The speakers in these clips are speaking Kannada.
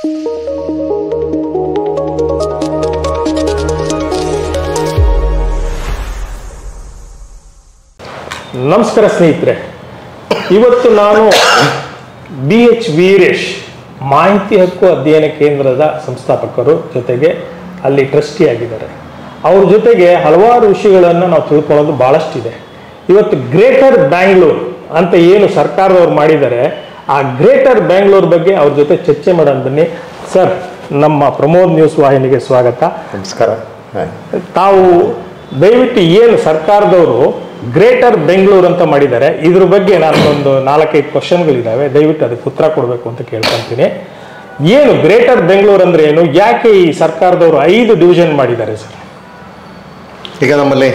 ನಮಸ್ಕಾರ ಸ್ನೇಹಿತರೆ, ಇವತ್ತು ನಾನು BH ವೀರೇಶ್ ಮಾಹಿತಿ ಹಕ್ಕು ಅಧ್ಯಯನ ಕೇಂದ್ರದ ಸಂಸ್ಥಾಪಕರು, ಜೊತೆಗೆ ಅಲ್ಲಿ ಟ್ರಸ್ಟಿ ಆಗಿದ್ದಾರೆ. ಅವ್ರ ಜೊತೆಗೆ ಹಲವಾರು ವಿಷಯಗಳನ್ನು ನಾವು ತಿಳ್ಕೊಳ್ಳೋದು ಭಾಳಷ್ಟಿದೆ. ಇವತ್ತು ಗ್ರೇಟರ್ ಬ್ಯಾಂಗ್ಳೂರ್ ಅಂತ ಏನು ಸರ್ಕಾರದವ್ರು ಮಾಡಿದ್ದಾರೆ, ಆ ಗ್ರೇಟರ್ ಬ್ಯಾಂಗ್ಳೂರ್ ಬಗ್ಗೆ ಅವ್ರ ಜೊತೆ ಚರ್ಚೆ ಮಾಡೋಣ ಬನ್ನಿ. ಸರ್, ನಮ್ಮ ಪ್ರಮೋದ್ ನ್ಯೂಸ್ ವಾಹಿನಿಗೆ ಸ್ವಾಗತ. ನಮಸ್ಕಾರ. ತಾವು ದಯವಿಟ್ಟು ಏನು ಸರ್ಕಾರದವರು ಗ್ರೇಟರ್ ಬೆಂಗಳೂರು ಅಂತ ಮಾಡಿದ್ದಾರೆ, ಇದ್ರ ಬಗ್ಗೆ ನಾನೊಂದು 4-5 ಕ್ವಶನ್ಗಳಿದ್ದಾವೆ, ದಯವಿಟ್ಟು ಅದಕ್ಕೆ ಉತ್ತರ ಕೊಡಬೇಕು ಅಂತ ಕೇಳ್ಕೊಂತೀನಿ. ಏನು ಗ್ರೇಟರ್ ಬೆಂಗಳೂರು ಅಂದ್ರೆ ಏನು, ಯಾಕೆ ಈ ಸರ್ಕಾರದವರು 5 ಡಿವಿಷನ್ ಮಾಡಿದ್ದಾರೆ ಸರ್? ಈಗ ನಮ್ಮಲ್ಲಿ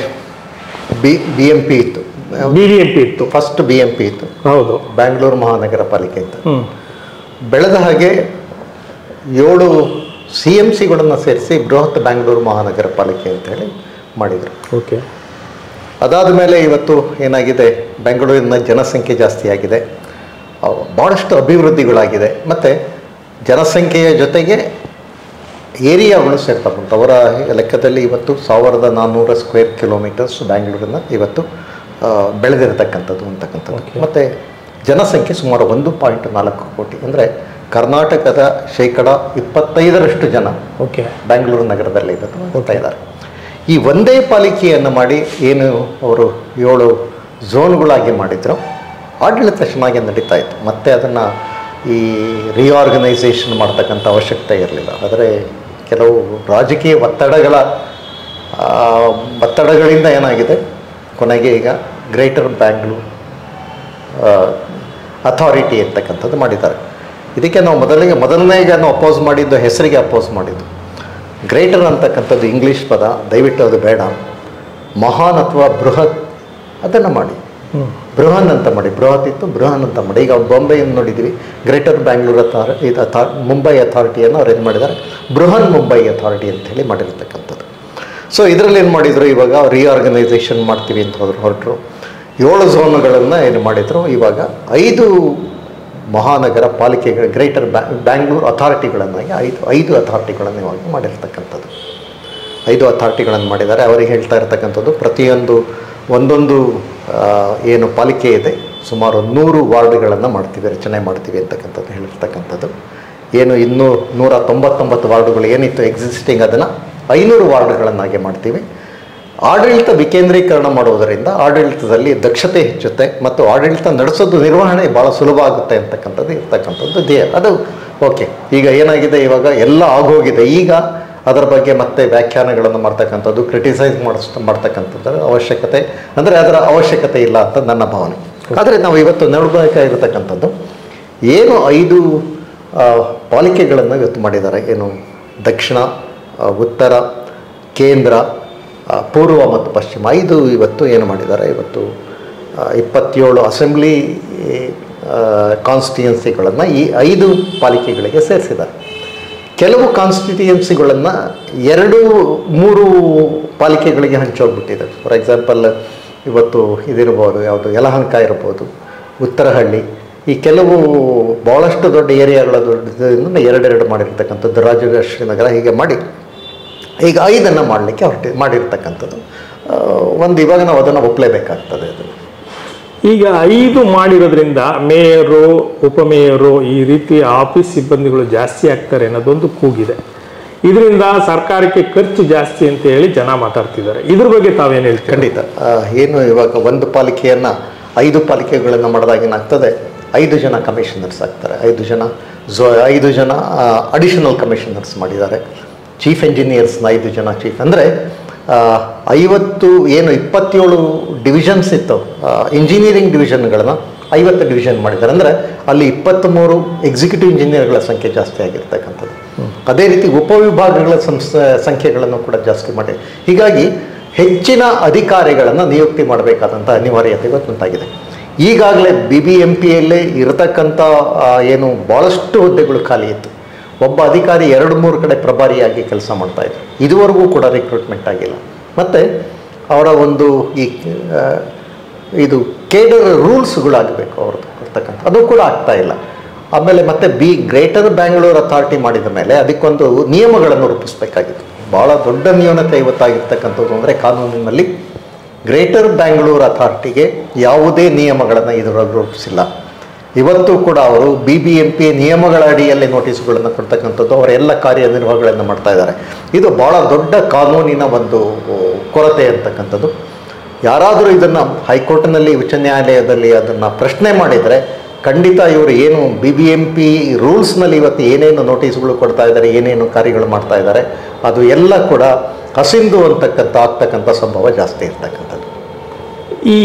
BMP ಇತ್ತು, BBMP ಇತ್ತು, ಫಸ್ಟ್ BMP ಇತ್ತು. ಹೌದು, ಬ್ಯಾಂಗ್ಳೂರು ಮಹಾನಗರ ಪಾಲಿಕೆ ಅಂತ. ಬೆಳೆದ ಹಾಗೆ 7 CMCಗಳನ್ನು ಸೇರಿಸಿ ಬೃಹತ್ ಬ್ಯಾಂಗ್ಳೂರು ಮಹಾನಗರ ಪಾಲಿಕೆ ಅಂತ ಹೇಳಿ ಮಾಡಿದರು. ಓಕೆ. ಅದಾದ ಮೇಲೆ ಇವತ್ತು ಏನಾಗಿದೆ, ಬೆಂಗಳೂರಿನ ಜನಸಂಖ್ಯೆ ಜಾಸ್ತಿ ಆಗಿದೆ, ಭಾಳಷ್ಟು ಅಭಿವೃದ್ಧಿಗಳಾಗಿದೆ, ಮತ್ತು ಜನಸಂಖ್ಯೆಯ ಜೊತೆಗೆ ಏರಿಯಾಗಳು ಸೇರ್ತಾ ಬಂತು. ಅವರ ಲೆಕ್ಕದಲ್ಲಿ ಇವತ್ತು 1400 ಸ್ಕ್ವೇರ್ ಕಿಲೋಮೀಟರ್ಸ್ ಬ್ಯಾಂಗ್ಳೂರನ್ನು ಇವತ್ತು ಬೆಳೆದಿರತಕ್ಕಂಥದ್ದು ಅಂತಕ್ಕಂಥದ್ದು. ಮತ್ತು ಜನಸಂಖ್ಯೆ ಸುಮಾರು 1.4 ಕೋಟಿ, ಅಂದರೆ ಕರ್ನಾಟಕದ 25% ಜನ ಬ್ಯಾಂಗ್ಳೂರು ನಗರದಲ್ಲಿ ಇವತ್ತು ಹೋಗ್ತಾ ಇದ್ದಾರೆ. ಈ ಒಂದೇ ಪಾಲಿಕೆಯನ್ನು ಮಾಡಿ ಏನು ಅವರು 7 ಝೋನ್ಗಳಾಗಿ ಮಾಡಿದ್ರು, ಆಡಳಿತ ಚೆನ್ನಾಗಿ ನಡೀತಾ ಇತ್ತು. ಮತ್ತು ಅದನ್ನು ಈ ರಿಆರ್ಗನೈಸೇಷನ್ ಮಾಡ್ತಕ್ಕಂಥ ಅವಶ್ಯಕತೆ ಇರಲಿಲ್ಲ. ಆದರೆ ಕೆಲವು ರಾಜಕೀಯ ಒತ್ತಡಗಳಿಂದ ಏನಾಗಿದೆ, ಕೊನೆಗೆ ಈಗ ಗ್ರೇಟರ್ ಬ್ಯಾಂಗ್ಳೂರ್ ಅಥಾರಿಟಿ ಅಂತಕ್ಕಂಥದ್ದು ಮಾಡಿದ್ದಾರೆ. ಇದಕ್ಕೆ ನಾವು ಮೊದಲನೇಗೆ ಅಪೋಸ್ ಮಾಡಿದ್ದು, ಹೆಸರಿಗೆ ಅಪೋಸ್ ಮಾಡಿದ್ದು. ಗ್ರೇಟರ್ ಅಂತಕ್ಕಂಥದ್ದು ಇಂಗ್ಲೀಷ್ ಪದ, ದಯವಿಟ್ಟು ಅದು ಬೇಡ. ಮಹಾನ್ ಅಥವಾ ಬೃಹತ್ ಅದನ್ನು ಮಾಡಿ, ಬೃಹನ್ ಅಂತ ಮಾಡಿ. ಬೃಹತ್ ಇತ್ತು, ಬೃಹನ್ ಅಂತ ಮಾಡಿ. ಈಗ ಬಾಂಬೆಯನ್ನು ನೋಡಿದ್ದೀವಿ, ಗ್ರೇಟರ್ ಬ್ಯಾಂಗ್ಳೂರ್ ಮುಂಬೈ ಅಥಾರಿಟಿಯನ್ನು ಅವ್ರು ಏನು ಮಾಡಿದ್ದಾರೆ, ಬೃಹನ್ ಮುಂಬೈ ಅಥಾರಿಟಿ ಅಂಥೇಳಿ ಮಾಡಿರ್ತಕ್ಕಂಥದ್ದು. ಸೊ ಇದರಲ್ಲಿ ಏನು ಮಾಡಿದರು, ಇವಾಗ ರಿಆರ್ಗನೈಸೇಷನ್ ಮಾಡ್ತೀವಿ ಅಂತ ಹೊರಟರು. 7 ಝೋನ್ಗಳನ್ನು ಏನು ಮಾಡಿದರು, ಇವಾಗ 5 ಮಹಾನಗರ ಪಾಲಿಕೆಗಳು, ಗ್ರೇಟರ್ ಬ್ಯಾಂಗ್ಳೂರ್ ಅಥಾರಿಟಿಗಳನ್ನಾಗಿ 5 ಅಥಾರಿಟಿಗಳನ್ನು ಇವಾಗ ಮಾಡಿರ್ತಕ್ಕಂಥದ್ದು. 5 ಅಥಾರಿಟಿಗಳನ್ನು ಮಾಡಿದ್ದಾರೆ. ಅವರಿಗೆ ಹೇಳ್ತಾ ಇರ್ತಕ್ಕಂಥದ್ದು, ಪ್ರತಿಯೊಂದು ಒಂದೊಂದು ಏನು ಪಾಲಿಕೆ ಇದೆ, ಸುಮಾರು 100 ವಾರ್ಡ್ಗಳನ್ನು ಮಾಡ್ತೀವಿ, ರಚನೆ ಮಾಡ್ತೀವಿ ಅಂತಕ್ಕಂಥದ್ದು ಹೇಳಿರ್ತಕ್ಕಂಥದ್ದು. ಏನು ಇನ್ನೂ 199 ವಾರ್ಡುಗಳು ಏನಿತ್ತು ಎಕ್ಸಿಸ್ಟಿಂಗ್, ಅದನ್ನು 500 ವಾರ್ಡ್ಗಳನ್ನಾಗಿ ಮಾಡ್ತೀವಿ. ಆಡಳಿತ ವಿಕೇಂದ್ರೀಕರಣ ಮಾಡುವುದರಿಂದ ಆಡಳಿತದಲ್ಲಿ ದಕ್ಷತೆ ಹೆಚ್ಚುತ್ತೆ ಮತ್ತು ಆಡಳಿತ ನಡೆಸೋದು, ನಿರ್ವಹಣೆ ಭಾಳ ಸುಲಭ ಆಗುತ್ತೆ ಅಂತಕ್ಕಂಥದ್ದು ಇರ್ತಕ್ಕಂಥದ್ದು ಧ್ಯೇಯ. ಅದು ಓಕೆ. ಈಗ ಏನಾಗಿದೆ, ಇವಾಗ ಎಲ್ಲ ಆಗೋಗಿದೆ. ಈಗ ಅದರ ಬಗ್ಗೆ ಮತ್ತೆ ವ್ಯಾಖ್ಯಾನಗಳನ್ನು ಮಾಡ್ತಕ್ಕಂಥದ್ದು, ಕ್ರಿಟಿಸೈಸ್ ಮಾಡ್ತಕ್ಕಂಥದ್ದು ಅವಶ್ಯಕತೆ, ಅಂದರೆ ಅದರ ಅವಶ್ಯಕತೆ ಇಲ್ಲ ಅಂತ ನನ್ನ ಭಾವನೆ. ಆದರೆ ನಾವು ಇವತ್ತು ನೋಡಬೇಕಾಗಿರ್ತಕ್ಕಂಥದ್ದು, ಏನು 5 ಪಾಲಿಕೆಗಳನ್ನು ಇವತ್ತು ಮಾಡಿದ್ದಾರೆ, ಏನು ದಕ್ಷಿಣ, ಉತ್ತರ, ಕೇಂದ್ರ, ಪೂರ್ವ ಮತ್ತು ಪಶ್ಚಿಮ, 5 ಇವತ್ತು ಏನು ಮಾಡಿದ್ದಾರೆ, ಇವತ್ತು 27 ಅಸೆಂಬ್ಲಿ ಕಾನ್ಸ್ಟಿಟ್ಯೂಯನ್ಸಿಗಳನ್ನು ಈ 5 ಪಾಲಿಕೆಗಳಿಗೆ ಸೇರಿಸಿದ್ದಾರೆ. ಕೆಲವು ಕಾನ್ಸ್ಟಿಟ್ಯೂಯನ್ಸಿಗಳನ್ನು 2-3 ಪಾಲಿಕೆಗಳಿಗೆ ಹಂಚೋಗ್ಬಿಟ್ಟಿದೆ. ಫಾರ್ ಎಕ್ಸಾಂಪಲ್ ಇವತ್ತು ಇದಿರ್ಬೋದು, ಯಾವುದು ಯಲಹಂಕ ಇರ್ಬೋದು, ಉತ್ತರಹಳ್ಳಿ, ಈ ಕೆಲವು ಭಾಳಷ್ಟು ದೊಡ್ಡ ಏರಿಯಾಗಳ ದೊಡ್ಡದಿಂದ 2 ಮಾಡಿರ್ತಕ್ಕಂಥದ್ದು, ರಾಜಶ್ರೀನಗರ, ಹೀಗೆ ಮಾಡಿ ಈಗ 5 ಮಾಡಲಿಕ್ಕೆ ಮಾಡಿರ್ತಕ್ಕಂಥದ್ದು ಒಂದು. ಇವಾಗ ನಾವು ಅದನ್ನು ಒಪ್ಪಲೇಬೇಕಾಗ್ತದೆ. ಅದು ಈಗ 5 ಮಾಡಿರೋದ್ರಿಂದ ಮೇಯರು, ಉಪಮೇಯರು, ಈ ರೀತಿ ಆಫೀಸ್ ಸಿಬ್ಬಂದಿಗಳು ಜಾಸ್ತಿ ಆಗ್ತಾರೆ ಅನ್ನೋದೊಂದು ಕೂಗಿದೆ. ಇದರಿಂದ ಸರ್ಕಾರಕ್ಕೆ ಖರ್ಚು ಜಾಸ್ತಿ ಅಂತ ಹೇಳಿ ಜನ ಮಾತಾಡ್ತಿದ್ದಾರೆ. ಇದ್ರ ಬಗ್ಗೆ ತಾವೇನು ಹೇಳ್ತೀವಿ? ಖಂಡಿತ. ಏನು ಇವಾಗ ಒಂದು ಪಾಲಿಕೆಯನ್ನು 5 ಪಾಲಿಕೆಗಳನ್ನು ಮಾಡಿದಾಗ ಏನಾಗ್ತದೆ, 5 ಜನ ಕಮಿಷನರ್ಸ್ ಆಗ್ತಾರೆ, 5 ಜನ ಅಡಿಷನಲ್ ಕಮಿಷನರ್ಸ್ ಮಾಡಿದ್ದಾರೆ. ಚೀಫ್ ಇಂಜಿನಿಯರ್ಸ್ನ 5 ಜನ ಚೀಫ್, ಅಂದರೆ 27 ಡಿವಿಷನ್ಸ್ ಇತ್ತು, ಇಂಜಿನಿಯರಿಂಗ್ ಡಿವಿಷನ್ಗಳನ್ನು 50 ಡಿವಿಷನ್ ಮಾಡಿದ್ದಾರೆ. ಅಂದರೆ ಅಲ್ಲಿ 23 ಎಕ್ಸಿಕ್ಯೂಟಿವ್ ಇಂಜಿನಿಯರ್ಗಳ ಸಂಖ್ಯೆ ಜಾಸ್ತಿ ಆಗಿರ್ತಕ್ಕಂಥದ್ದು. ಅದೇ ರೀತಿ ಉಪವಿಭಾಗಗಳ ಸಂಖ್ಯೆಗಳನ್ನು ಕೂಡ ಜಾಸ್ತಿ ಮಾಡಿ, ಹೀಗಾಗಿ ಹೆಚ್ಚಿನ ಅಧಿಕಾರಿಗಳನ್ನು ನಿಯುಕ್ತಿ ಮಾಡಬೇಕಾದಂಥ ಅನಿವಾರ್ಯತೆ ಇವತ್ತುಂಟಾಗಿದೆ. ಈಗಾಗಲೇ BBMPಯಲ್ಲೇ ಇರತಕ್ಕಂಥ ಏನು ಭಾಳಷ್ಟು ಹುದ್ದೆಗಳು ಖಾಲಿ ಇತ್ತು. ಒಬ್ಬ ಅಧಿಕಾರಿ 2-3 ಕಡೆ ಪ್ರಭಾರಿಯಾಗಿ ಕೆಲಸ ಮಾಡ್ತಾಯಿದ್ರು. ಇದುವರೆಗೂ ಕೂಡ ರಿಕ್ರೂಟ್ಮೆಂಟ್ ಆಗಿಲ್ಲ. ಮತ್ತು ಅವರ ಒಂದು ಇದು ಕೇಡರ್ ರೂಲ್ಸ್ಗಳಾಗಬೇಕು ಅವ್ರದ್ದು ಇರ್ತಕ್ಕಂಥ, ಅದು ಕೂಡ ಆಗ್ತಾಯಿಲ್ಲ. ಆಮೇಲೆ ಮತ್ತೆ ಗ್ರೇಟರ್ ಬ್ಯಾಂಗ್ಳೂರ್ ಅಥಾರಿಟಿ ಮಾಡಿದ ಮೇಲೆ ಅದಕ್ಕೊಂದು ನಿಯಮಗಳನ್ನು ರೂಪಿಸಬೇಕಾಗಿತ್ತು. ಭಾಳ ದೊಡ್ಡ ನ್ಯೂನತೆ ಇವತ್ತಾಗಿರ್ತಕ್ಕಂಥದ್ದು ಅಂದರೆ ಕಾನೂನಿನಲ್ಲಿ ಗ್ರೇಟರ್ ಬ್ಯಾಂಗ್ಳೂರ್ ಅಥಾರಿಟಿಗೆ ಯಾವುದೇ ನಿಯಮಗಳನ್ನು ಇದರೊಳಗೆ ರೂಪಿಸಿಲ್ಲ. ಇವತ್ತು ಕೂಡ ಅವರು BBMP ನಿಯಮಗಳ ಅಡಿಯಲ್ಲಿ ನೋಟಿಸ್ಗಳನ್ನು ಕೊಡ್ತಕ್ಕಂಥದ್ದು, ಅವರ ಎಲ್ಲ ಕಾರ್ಯನಿರ್ವಾಹಗಳನ್ನು ಮಾಡ್ತಾ ಇದ್ದಾರೆ. ಇದು ಭಾಳ ದೊಡ್ಡ ಕಾನೂನಿನ ಒಂದು ಕೊರತೆ ಅಂತಕ್ಕಂಥದ್ದು. ಯಾರಾದರೂ ಇದನ್ನು ಹೈಕೋರ್ಟ್ನಲ್ಲಿ, ಉಚ್ಚ ನ್ಯಾಯಾಲಯದಲ್ಲಿ ಅದನ್ನು ಪ್ರಶ್ನೆ ಮಾಡಿದರೆ ಖಂಡಿತ ಇವರು ಏನು BBMP ರೂಲ್ಸ್ನಲ್ಲಿ ಇವತ್ತು ಏನೇನು ನೋಟಿಸ್ಗಳು ಕೊಡ್ತಾ ಇದ್ದಾರೆ, ಏನೇನು ಕಾರ್ಯಗಳು ಮಾಡ್ತಾ ಇದ್ದಾರೆ, ಅದು ಎಲ್ಲ ಕೂಡ ಹಸಿಂದು ಆಗ್ತಕ್ಕಂಥ ಸಂಭವ ಜಾಸ್ತಿ ಇರ್ತಕ್ಕಂಥದ್ದು. ಈ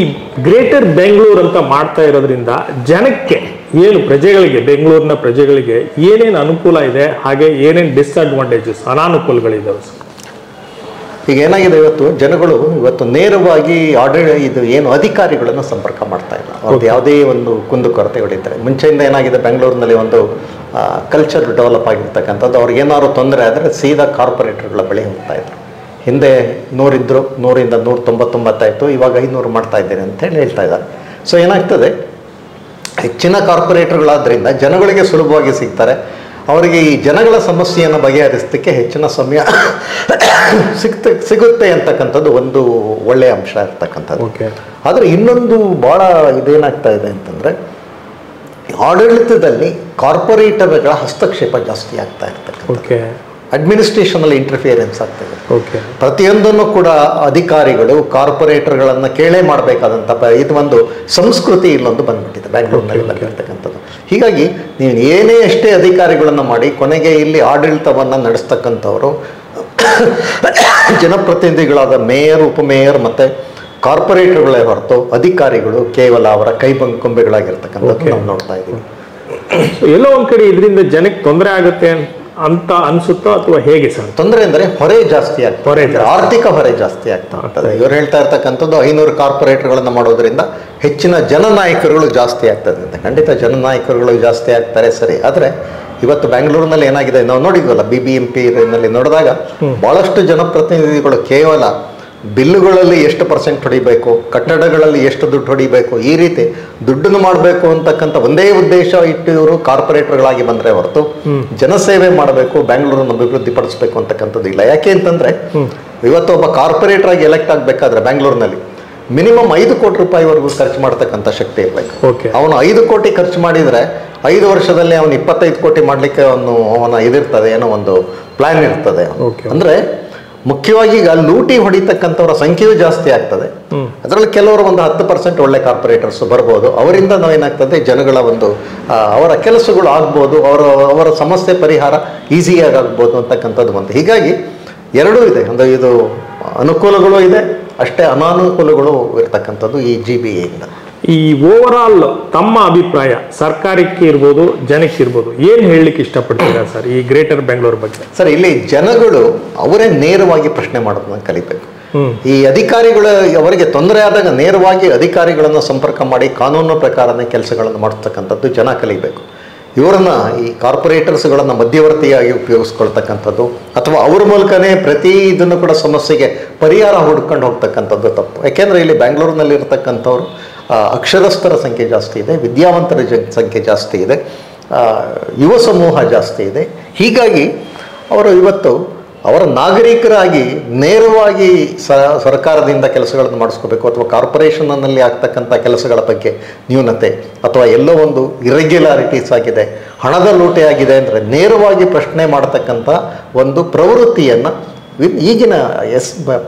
ಗ್ರೇಟರ್ ಬೆಂಗಳೂರು ಅಂತ ಮಾಡ್ತಾ ಇರೋದ್ರಿಂದ ಜನಕ್ಕೆ ಏನು, ಪ್ರಜೆಗಳಿಗೆ, ಬೆಂಗಳೂರಿನ ಪ್ರಜೆಗಳಿಗೆ ಏನೇನು ಅನುಕೂಲ ಇದೆ, ಹಾಗೆ ಏನೇನು ಡಿಸ್ಅಡ್ವಾಂಟೇಜಸ್, ಅನಾನುಕೂಲಗಳಿದ್ದಾವೆ ಸರ್? ಈಗ ಏನಾಗಿದೆ, ಜನಗಳು ನೇರವಾಗಿ ಇದು ಏನು ಅಧಿಕಾರಿಗಳನ್ನು ಸಂಪರ್ಕ ಮಾಡ್ತಾ ಇಲ್ಲ. ಅವ್ರದ್ದು ಯಾವುದೇ ಒಂದು ಕುಂದುಕೊರತೆಗಳಿದ್ದರೆ, ಮುಂಚೆಯಿಂದ ಏನಾಗಿದೆ, ಬೆಂಗಳೂರಿನಲ್ಲಿ ಒಂದು ಕಲ್ಚರ್ ಡೆವಲಪ್ ಆಗಿರ್ತಕ್ಕಂಥದ್ದು. ಅವ್ರಿಗೆ ಏನಾದ್ರು ತೊಂದರೆ ಆದರೆ ಸೀದಾ ಕಾರ್ಪೊರೇಟರ್ಗಳ ಬಳಿ ಹೋಗ್ತಾ ಇದ್ರು. ಹಿಂದೆ 100 ಇದ್ದರು, 100ರಿಂದ 199 ಆಯಿತು, ಇವಾಗ 500 ಮಾಡ್ತಾ ಇದ್ದೇನೆ ಅಂತ ಹೇಳ್ತಾ ಇದ್ದಾರೆ. ಸೊ ಏನಾಗ್ತದೆ, ಹೆಚ್ಚಿನ ಕಾರ್ಪೊರೇಟರ್ಗಳಾದ್ರಿಂದ ಜನಗಳಿಗೆ ಸುಲಭವಾಗಿ ಸಿಗ್ತಾರೆ. ಅವರಿಗೆ ಈ ಜನಗಳ ಸಮಸ್ಯೆಯನ್ನು ಬಗೆಹರಿಸಲಿಕ್ಕೆ ಹೆಚ್ಚಿನ ಸಮಯ ಸಿಗುತ್ತೆ ಅಂತಕ್ಕಂಥದ್ದು ಒಂದು ಒಳ್ಳೆಯ ಅಂಶ ಇರ್ತಕ್ಕಂಥದ್ದು. ಆದರೆ ಇನ್ನೊಂದು ಭಾಳ ಇದೇನಾಗ್ತಾ ಇದೆ ಅಂತಂದರೆ, ಆಡಳಿತದಲ್ಲಿ ಕಾರ್ಪೊರೇಟರ್ಗಳ ಹಸ್ತಕ್ಷೇಪ ಜಾಸ್ತಿ ಆಗ್ತಾ ಇರ್ತಕ್ಕಂಥದ್ದು. ಅಡ್ಮಿನಿಸ್ಟ್ರೇಷನಲ್ಲಿ ಇಂಟರ್ಫಿಯರೆನ್ಸ್ ಆಗ್ತದೆ. ಪ್ರತಿಯೊಂದನ್ನು ಕೂಡ ಅಧಿಕಾರಿಗಳು ಕಾರ್ಪೊರೇಟರ್ಗಳನ್ನು ಕೇಳೇ ಮಾಡಬೇಕಾದಂಥ ಇದು ಒಂದು ಸಂಸ್ಕೃತಿ ಇಲ್ಲೊಂದು ಬಂದ್ಬಿಟ್ಟಿದೆ ಬೆಂಗಳೂರಿನಲ್ಲಿ ಬಂದಿರತಕ್ಕಂಥದ್ದು. ಹೀಗಾಗಿ ನೀವು ಏನೇ ಎಷ್ಟೇ ಅಧಿಕಾರಿಗಳನ್ನು ಮಾಡಿ ಕೊನೆಗೆ ಇಲ್ಲಿ ಆಡಳಿತವನ್ನು ನಡೆಸ್ತಕ್ಕಂಥವರು ಜನಪ್ರತಿನಿಧಿಗಳಾದ ಮೇಯರ್, ಉಪಮೇಯರ್ ಮತ್ತು ಕಾರ್ಪೊರೇಟರ್ಗಳೇ ಹೊರತು ಅಧಿಕಾರಿಗಳು ಕೇವಲ ಅವರ ಕೈಬಂಕೊಂಬೆಗಳಾಗಿರ್ತಕ್ಕಂಥದ್ದು ನಾವು ನೋಡ್ತಾ ಇದ್ದೀವಿ. ಎಲ್ಲೋ ಒಂದು ಕಡೆ ಇದರಿಂದ ಜನಕ್ಕೆ ತೊಂದರೆ ಆಗುತ್ತೆ ಅಂತ ಅನ್ಸುತ್ತೋ ಅಥವಾ ಹೇಗೆ ಸರ್? ತೊಂದರೆ ಅಂದರೆ ಹೊರೆ ಜಾಸ್ತಿ ಆಗ್ತದೆ, ಆರ್ಥಿಕ ಹೊರೆ ಜಾಸ್ತಿ ಆಗ್ತಾ ಇರ್ತದೆ. ಇವರು ಹೇಳ್ತಾ ಇರ್ತಕ್ಕಂಥದ್ದು 500 ಕಾರ್ಪೊರೇಟರ್ಗಳನ್ನು ಮಾಡೋದ್ರಿಂದ ಹೆಚ್ಚಿನ ಜನನಾಯಕರುಗಳು ಜಾಸ್ತಿ ಆಗ್ತದೆ ಅಂತ. ಖಂಡಿತ ಜನನಾಯಕರುಗಳು ಜಾಸ್ತಿ ಆಗ್ತಾರೆ, ಸರಿ. ಆದರೆ ಇವತ್ತು ಬೆಂಗಳೂರಿನಲ್ಲಿ ಏನಾಗಿದೆ, ನಾವು ನೋಡಿದ್ವಲ್ಲ, BBMP ನಲ್ಲಿ ನೋಡಿದಾಗ ಭಾಳಷ್ಟು ಜನಪ್ರತಿನಿಧಿಗಳು ಕೇವಲ ಬಿಲ್ಲುಗಳಲ್ಲಿ ಎಷ್ಟು % ಹೊಡಿಬೇಕು, ಕಟ್ಟಡಗಳಲ್ಲಿ ಎಷ್ಟು ದುಡ್ಡು ಹೊಡಿಬೇಕು, ಈ ರೀತಿ ದುಡ್ಡನ್ನು ಮಾಡಬೇಕು ಅಂತಕ್ಕಂಥ ಒಂದೇ ಉದ್ದೇಶ ಇಟ್ಟು ಇವರು ಕಾರ್ಪೊರೇಟರ್ಗಳಾಗಿ ಬಂದರೆ ಹೊರತು ಜನಸೇವೆ ಮಾಡಬೇಕು, ಬೆಂಗಳೂರನ್ನು ಅಭಿವೃದ್ಧಿ ಪಡಿಸಬೇಕು ಅಂತಕ್ಕಂಥದ್ದು ಇಲ್ಲ. ಯಾಕೆ ಅಂತಂದರೆ, ಇವತ್ತು ಒಬ್ಬ ಕಾರ್ಪೊರೇಟರ್ ಆಗಿ ಎಲೆಕ್ಟ್ ಆಗಬೇಕಾದ್ರೆ ಬೆಂಗಳೂರಿನಲ್ಲಿ ಮಿನಿಮಮ್ 5 ಕೋಟಿ ರೂಪಾಯಿವರೆಗೂ ಖರ್ಚು ಮಾಡ್ತಕ್ಕಂಥ ಶಕ್ತಿ ಇರಬೇಕು. ಅವನು 5 ಕೋಟಿ ಖರ್ಚು ಮಾಡಿದರೆ 5 ವರ್ಷದಲ್ಲಿ ಅವನು 25 ಕೋಟಿ ಮಾಡಲಿಕ್ಕೆ ಅವನ ಇದಿರ್ತದೆ, ಏನೋ ಒಂದು ಪ್ಲಾನ್ ಇರ್ತದೆ. ಅಂದರೆ ಮುಖ್ಯವಾಗಿ ಈಗ ಲೂಟಿ ಹೊಡಿತಕ್ಕಂಥವ್ರ ಸಂಖ್ಯೆಯೂ ಜಾಸ್ತಿ ಆಗ್ತದೆ. ಅದರಲ್ಲಿ ಕೆಲವರು ಒಂದು 10% ಒಳ್ಳೆ ಕಾರ್ಪೊರೇಟರ್ಸ್ ಬರ್ಬೋದು. ಅವರಿಂದ ನಾವೇನಾಗ್ತದೆ, ಜನಗಳ ಒಂದು ಅವರ ಕೆಲಸಗಳು ಆಗ್ಬೋದು, ಅವರ ಸಮಸ್ಯೆ ಪರಿಹಾರ ಈಸಿಯಾಗಿ ಆಗ್ಬೋದು ಅಂತಕ್ಕಂಥದ್ದು ಒಂದು. ಹೀಗಾಗಿ ಎರಡೂ ಇದೆ, ಒಂದು ಇದು ಅನುಕೂಲಗಳು ಇದೆ, ಅಷ್ಟೇ ಅನಾನುಕೂಲಗಳು ಇರ್ತಕ್ಕಂಥದ್ದು ಈ GBA ಇಂದ. ಈ ಓವರ್ ಆಲ್ ತಮ್ಮ ಅಭಿಪ್ರಾಯ ಸರ್ಕಾರಕ್ಕೆ ಇರ್ಬೋದು, ಜನಕ್ಕೆ ಇರ್ಬೋದು, ಏನು ಹೇಳಲಿಕ್ಕೆ ಇಷ್ಟಪಡ್ತೀರಾ ಸರ್ ಈ ಗ್ರೇಟರ್ ಬೆಂಗಳೂರು ಬಗ್ಗೆ? ಸರ್, ಇಲ್ಲಿ ಜನಗಳು ಅವರೇ ನೇರವಾಗಿ ಪ್ರಶ್ನೆ ಮಾಡೋದನ್ನ ಕಲಿಬೇಕು. ಈ ಅಧಿಕಾರಿಗಳು ಅವರಿಗೆ ತೊಂದರೆ ಆದಾಗ ನೇರವಾಗಿ ಅಧಿಕಾರಿಗಳನ್ನು ಸಂಪರ್ಕ ಮಾಡಿ ಕಾನೂನು ಪ್ರಕಾರನೇ ಕೆಲಸಗಳನ್ನು ಮಾಡ್ತಕ್ಕಂಥದ್ದು ಜನ ಕಲಿಬೇಕು. ಇವರನ್ನ ಈ ಕಾರ್ಪೊರೇಟರ್ಸ್ಗಳನ್ನು ಮಧ್ಯವರ್ತಿಯಾಗಿ ಉಪಯೋಗಿಸ್ಕೊಳ್ತಕ್ಕಂಥದ್ದು ಅಥವಾ ಅವ್ರ ಮೂಲಕನೇ ಪ್ರತಿ ಇದನ್ನು ಕೂಡ ಸಮಸ್ಯೆಗೆ ಪರಿಹಾರ ಹುಡ್ಕೊಂಡು ಹೋಗ್ತಕ್ಕಂಥದ್ದು ತಪ್ಪು. ಯಾಕೆಂದರೆ ಇಲ್ಲಿ ಬೆಂಗಳೂರಿನಲ್ಲಿ ಇರ್ತಕ್ಕಂಥವ್ರು ಅಕ್ಷರಸ್ಥರ ಸಂಖ್ಯೆ ಜಾಸ್ತಿ ಇದೆ, ವಿದ್ಯಾವಂತರ ಸಂಖ್ಯೆ ಜಾಸ್ತಿ ಇದೆ, ಯುವ ಸಮೂಹ ಜಾಸ್ತಿ ಇದೆ. ಹೀಗಾಗಿ ಅವರು ಇವತ್ತು ಅವರ ನಾಗರಿಕರಾಗಿ ನೇರವಾಗಿ ಸರ್ಕಾರದಿಂದ ಕೆಲಸಗಳನ್ನು ಮಾಡಿಸ್ಕೋಬೇಕು ಅಥವಾ ಕಾರ್ಪೊರೇಷನ್ನಲ್ಲಿ ಆಗ್ತಕ್ಕಂಥ ಕೆಲಸಗಳ ಬಗ್ಗೆ ನ್ಯೂನತೆ ಅಥವಾ ಎಲ್ಲೋ ಒಂದು ಇರೆಗ್ಯುಲಾರಿಟೀಸ್ ಆಗಿದೆ, ಹಣದ ಲೂಟೆ ಆಗಿದೆ ಅಂದರೆ ನೇರವಾಗಿ ಪ್ರಶ್ನೆ ಮಾಡತಕ್ಕಂಥ ಒಂದು ಪ್ರವೃತ್ತಿಯನ್ನು ಈಗಿನ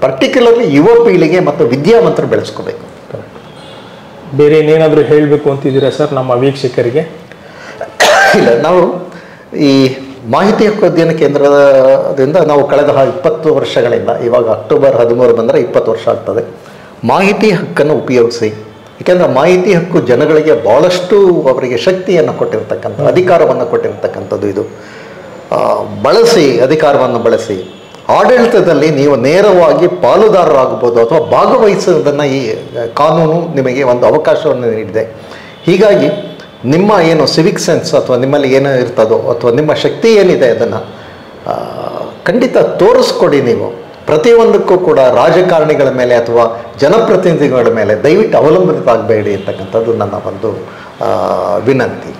ಪರ್ಟಿಕ್ಯುಲರ್ಲಿ ಯುವ ಪೀಳಿಗೆ ಮತ್ತು ವಿದ್ಯಾವಂತರು ಬೆಳೆಸ್ಕೋಬೇಕು. ಬೇರೆ ಏನೇನಾದರೂ ಹೇಳಬೇಕು ಅಂತಿದ್ದೀರಾ ಸರ್ ನಮ್ಮ ವೀಕ್ಷಕರಿಗೆ? ಇಲ್ಲ, ನಾವು ಈ ಮಾಹಿತಿ ಹಕ್ಕು ಅಧ್ಯಯನ ಕೇಂದ್ರದಿಂದ ನಾವು ಕಳೆದ 20 ವರ್ಷಗಳಿಂದ, ಇವಾಗ ಅಕ್ಟೋಬರ್ 13 ಬಂದರೆ 20 ವರ್ಷ ಆಗ್ತದೆ, ಮಾಹಿತಿ ಹಕ್ಕನ್ನು ಉಪಯೋಗಿಸಿ. ಏಕೆಂದರೆ ಮಾಹಿತಿ ಹಕ್ಕು ಜನಗಳಿಗೆ ಭಾಳಷ್ಟು ಅವರಿಗೆ ಶಕ್ತಿಯನ್ನು ಕೊಟ್ಟಿರ್ತಕ್ಕಂಥ, ಅಧಿಕಾರವನ್ನು ಕೊಟ್ಟಿರ್ತಕ್ಕಂಥದ್ದು. ಇದು ಬಳಸಿ, ಅಧಿಕಾರವನ್ನು ಬಳಸಿ ಆಡಳಿತದಲ್ಲಿ ನೀವು ನೇರವಾಗಿ ಪಾಲುದಾರರಾಗಬಹುದು ಅಥವಾ ಭಾಗವಹಿಸೋದನ್ನು ಈ ಕಾನೂನು ನಿಮಗೆ ಒಂದು ಅವಕಾಶವನ್ನು ನೀಡಿದೆ. ಹೀಗಾಗಿ ನಿಮ್ಮ ಏನು ಸಿವಿಕ್ ಸೆನ್ಸ್ ಅಥವಾ ನಿಮ್ಮಲ್ಲಿ ಏನೋ ಇರ್ತದೋ ಅಥವಾ ನಿಮ್ಮ ಶಕ್ತಿ ಏನಿದೆ ಅದನ್ನು ಖಂಡಿತ ತೋರಿಸ್ಕೊಡಿ. ನೀವು ಪ್ರತಿಯೊಂದಕ್ಕೂ ಕೂಡ ರಾಜಕಾರಣಿಗಳ ಮೇಲೆ ಅಥವಾ ಜನಪ್ರತಿನಿಧಿಗಳ ಮೇಲೆ ದಯವಿಟ್ಟು ಅವಲಂಬಿತರಾಗಬೇಡಿ ಅಂತಕ್ಕಂಥದ್ದು ನನ್ನ ಒಂದು ವಿನಂತಿ.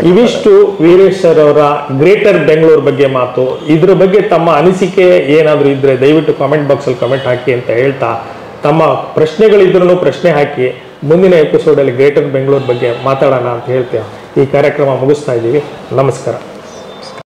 ಇವಿಷ್ಟು ವೀರೇಶ್ ಸರ್ ಅವರ ಗ್ರೇಟರ್ ಬೆಂಗಳೂರು ಬಗ್ಗೆ ಮಾತು. ಇದ್ರ ಬಗ್ಗೆ ತಮ್ಮ ಅನಿಸಿಕೆ ಏನಾದರೂ ಇದ್ರೆ ದಯವಿಟ್ಟು ಕಾಮೆಂಟ್ ಬಾಕ್ಸಲ್ಲಿ ಕಮೆಂಟ್ ಹಾಕಿ ಅಂತ ಹೇಳ್ತಾ, ತಮ್ಮ ಪ್ರಶ್ನೆಗಳಿದ್ರೂ ಪ್ರಶ್ನೆ ಹಾಕಿ ಮುಂದಿನ ಎಪಿಸೋಡಲ್ಲಿ ಗ್ರೇಟರ್ ಬೆಂಗಳೂರು ಬಗ್ಗೆ ಮಾತಾಡೋಣ ಅಂತ ಹೇಳ್ತೇವೆ. ಈ ಕಾರ್ಯಕ್ರಮ ಮುಗಿಸ್ತಾ ಇದ್ದೀವಿ. ನಮಸ್ಕಾರ.